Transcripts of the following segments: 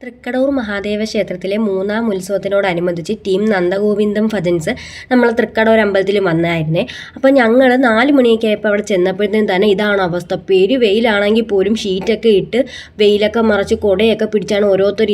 തൃക്കടൂർ മഹാദേവ ക്ഷേത്രത്തിലെ മൂന്നാം ഉത്സവത്തിനോടനുബന്ധിച്ച് ടീം നന്ദഗോവിന്ദം ഭജൻസ് നമ്മൾ തൃക്കടൂർ അമ്പലത്തിൽ വന്നായിരുന്നേ. അപ്പോൾ ഞങ്ങൾ 4 മണിയൊക്കെ ആയപ്പോൾ അവിടെ ചെന്നപ്പോഴത്തേനും തന്നെ ഇതാണ് അവസ്ഥ. വെയിലാണെങ്കിൽ പോലും ഷീറ്റൊക്കെ ഇട്ട് വെയിലൊക്കെ മറച്ച് കുടയൊക്കെ പിടിച്ചാണ് ഓരോരുത്തർ.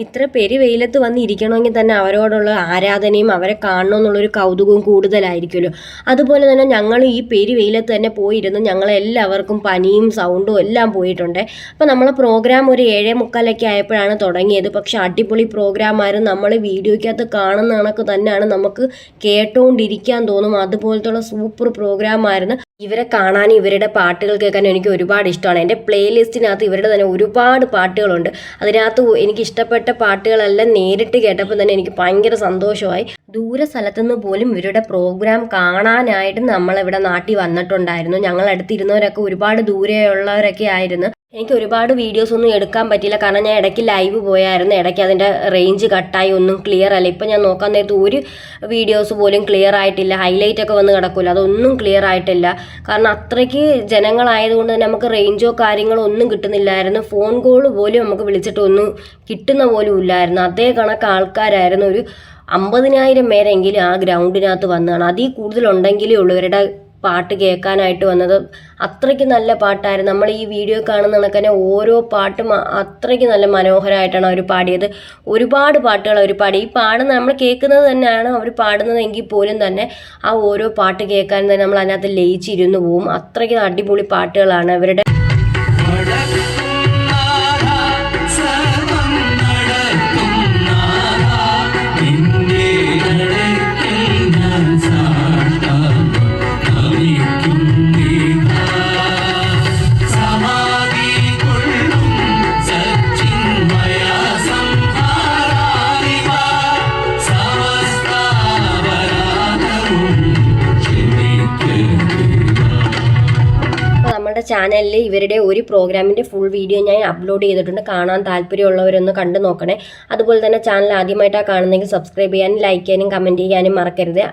ഇത്ര വെയിലത്ത് വന്ന് ഇരിക്കണമെങ്കിൽ തന്നെ അവരോടുള്ള ആരാധനയും അവരെ കാണണമെന്നുള്ളൊരു കൗതുകവും കൂടുതലായിരിക്കുമല്ലോ. അതുപോലെ തന്നെ ഞങ്ങൾ ഈ വെയിലത്ത് തന്നെ പോയിരുന്നു. ഞങ്ങളെല്ലാവർക്കും പനിയും സൗണ്ടും എല്ലാം പോയിട്ടുണ്ട്. അപ്പോൾ നമ്മളെ പ്രോഗ്രാം ഒരു 7:45 ആയപ്പോഴാണ് തുടങ്ങിയത്. പക്ഷെ അടിപൊളി പ്രോഗ്രാമായിരുന്നു. നമ്മൾ വീഡിയോയ്ക്കകത്ത് കാണുന്ന കണക്ക് തന്നെയാണ് നമുക്ക് കേട്ടുകൊണ്ടിരിക്കാൻ തോന്നും. അതുപോലത്തുള്ള സൂപ്പർ പ്രോഗ്രാമായിരുന്നു. ഇവരെ കാണാനും ഇവരുടെ പാട്ടുകൾ കേൾക്കാനും എനിക്ക് ഒരുപാട് ഇഷ്ടമാണ്. എൻ്റെ പ്ലേലിസ്റ്റിനകത്ത് ഇവരുടെ തന്നെ ഒരുപാട് പാട്ടുകളുണ്ട്. അതിനകത്ത് എനിക്ക് ഇഷ്ടപ്പെട്ട പാട്ടുകളെല്ലാം നേരിട്ട് കേട്ടപ്പോൾ തന്നെ എനിക്ക് ഭയങ്കര സന്തോഷമായി. ദൂര സ്ഥലത്തുനിന്ന് പോലും ഇവരുടെ പ്രോഗ്രാം കാണാനായിട്ട് നമ്മളിവിടെ നാട്ടിൽ വന്നിട്ടുണ്ടായിരുന്നു. ഞങ്ങളടുത്തിരുന്നവരൊക്കെ ഒരുപാട് ദൂരെയുള്ളവരൊക്കെ ആയിരുന്നു. എനിക്ക് ഒരുപാട് വീഡിയോസ് ഒന്നും എടുക്കാൻ പറ്റിയില്ല, കാരണം ഞാൻ ഇടയ്ക്ക് ലൈവ് പോയായിരുന്നു. ഇടയ്ക്ക് അതിൻ്റെ റേഞ്ച് കട്ടായി, ഒന്നും ക്ലിയർ അല്ല. ഇപ്പം ഞാൻ നോക്കാൻ നേരത്ത് ഒരു വീഡിയോസ് പോലും ക്ലിയർ ആയിട്ടില്ല. ഹൈലൈറ്റ് ഒക്കെ വന്ന് കിടക്കില്ല, അതൊന്നും ക്ലിയർ ആയിട്ടില്ല. കാരണം അത്രയ്ക്ക് ജനങ്ങളായതുകൊണ്ട് തന്നെ നമുക്ക് റേഞ്ചോ കാര്യങ്ങളോ ഒന്നും കിട്ടുന്നില്ലായിരുന്നു. ഫോൺ കോൾ പോലും നമുക്ക് വിളിച്ചിട്ടൊന്നും കിട്ടുന്ന പോലും ഇല്ലായിരുന്നു. അതേ കണക്ക് ആൾക്കാരായിരുന്നു. ഒരു 50,000 പേരെങ്കിലും ആ ഗ്രൗണ്ടിനകത്ത് വന്നതാണ്. അതിൽ കൂടുതലുണ്ടെങ്കിലേ ഉള്ളൂ ഇവരുടെ പാട്ട് കേൾക്കാനായിട്ട് വന്നത്. അത്രയ്ക്ക് നല്ല പാട്ടായിരുന്നു. നമ്മൾ ഈ വീഡിയോ കാണുന്ന കണക്ക് തന്നെ ഓരോ പാട്ടും അത്രയ്ക്ക് നല്ല മനോഹരമായിട്ടാണ് അവർ പാടിയത്. ഒരുപാട് പാട്ടുകൾ അവർ പാടി. ഈ പാടുന്ന നമ്മൾ കേൾക്കുന്നത് തന്നെയാണ് അവർ പാടുന്നതെങ്കിൽ പോലും തന്നെ ആ ഓരോ പാട്ട് കേൾക്കാൻ തന്നെ നമ്മൾ അതിനകത്ത് ലയിച്ചിരുന്നു പോവും. അത്രയ്ക്ക് അടിപൊളി പാട്ടുകളാണ് അവരുടെ. നമ്മുടെ ചാനലിൽ ഇവരുടെ ഒരു പ്രോഗ്രാമിൻ്റെ ഫുൾ വീഡിയോ ഞാൻ അപ്ലോഡ് ചെയ്തിട്ടുണ്ട്. കാണാൻ താല്പര്യമുള്ളവരൊന്ന് കണ്ടു നോക്കണേ. അതുപോലെ തന്നെ ചാനൽ ആദ്യമായിട്ടാണ് കാണുന്നതെങ്കിൽ സബ്സ്ക്രൈബ് ചെയ്യാനും ലൈക്ക് ചെയ്യാനും കമൻറ്റ് ചെയ്യാനും മറക്കരുത്.